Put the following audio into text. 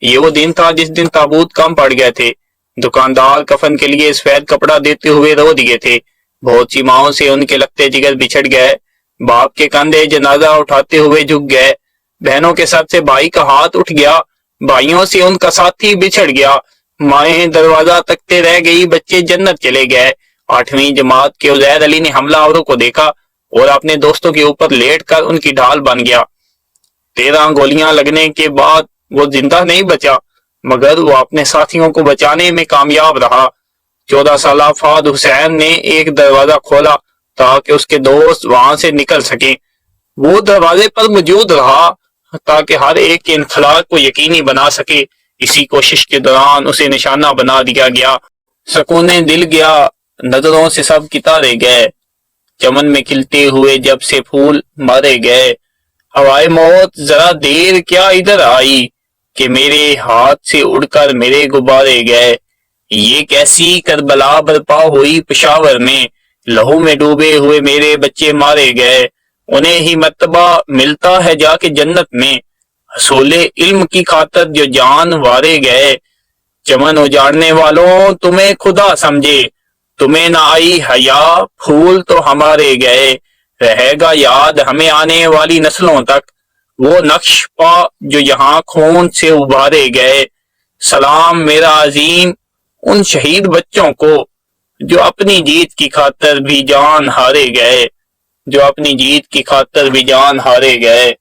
یہ وہ دن تھا جس دن تابوت کم پڑ گئے تھے۔ دکاندار کفن کے لیے سفید کپڑا دیتے ہوئے رو دیے تھے۔ بہت سی ماؤں سے ان کے لگتے جگر بچھڑ گئے۔ باپ کے کندھے جنازہ اٹھاتے ہوئے جھک گئے۔ بہنوں کے ساتھ سے بھائی کا ہاتھ اٹھ گیا۔ بھائیوں سے ان کا ساتھی بچھڑ گیا۔ مائیں دروازہ تکتے رہ گئی، بچے جنت چلے گئے۔ 8ویں جماعت کے عزیر علی نے حملہ آوروں کو دیکھا اور اپنے دوستوں کے اوپر لیٹ کر ان کی ڈھال بن گیا۔ 13 گولیاں لگنے کے بعد وہ زندہ نہیں بچا، مگر وہ اپنے ساتھیوں کو بچانے میں کامیاب رہا۔ 14 سالہ فہد حسین نے ایک دروازہ کھولا تاکہ اس کے دوست وہاں سے نکل سکیں۔ وہ دروازے پر موجود رہا تاکہ ہر ایک کے انخلاء کو یقینی بنا سکے۔ اسی کوشش کے دوران اسے نشانہ بنا دیا گیا۔ سکون دل گیا، نظروں سے سب ستارے گئے۔ چمن میں کھلتے ہوئے جب سے پھول مارے گئے۔ ہوائے موت ذرا دیر کیا ادھر آئی کہ میرے ہاتھ سے اڑ کر میرے غبارے گئے۔ یہ کیسی کربلا برپا ہوئی پشاور میں، لہو میں ڈوبے ہوئے میرے بچے مارے گئے۔ انہیں ہی مرتبہ ملتا ہے جا کے جنت میں، حصول علم کی خاطر جو جان وارے گئے۔ چمن اجاڑنے والوں تمہیں خدا سمجھے، تمہیں نہ آئی حیا، پھول تو ہمارے گئے۔ رہے گا یاد ہمیں آنے والی نسلوں تک وہ نقش پا جو یہاں خون سے ابھارے گئے۔ سلام میرا عظیم ان شہید بچوں کو جو اپنی جیت کی خاطر بھی جان ہارے گئے، جو اپنی جیت کی خاطر بھی جان ہارے گئے۔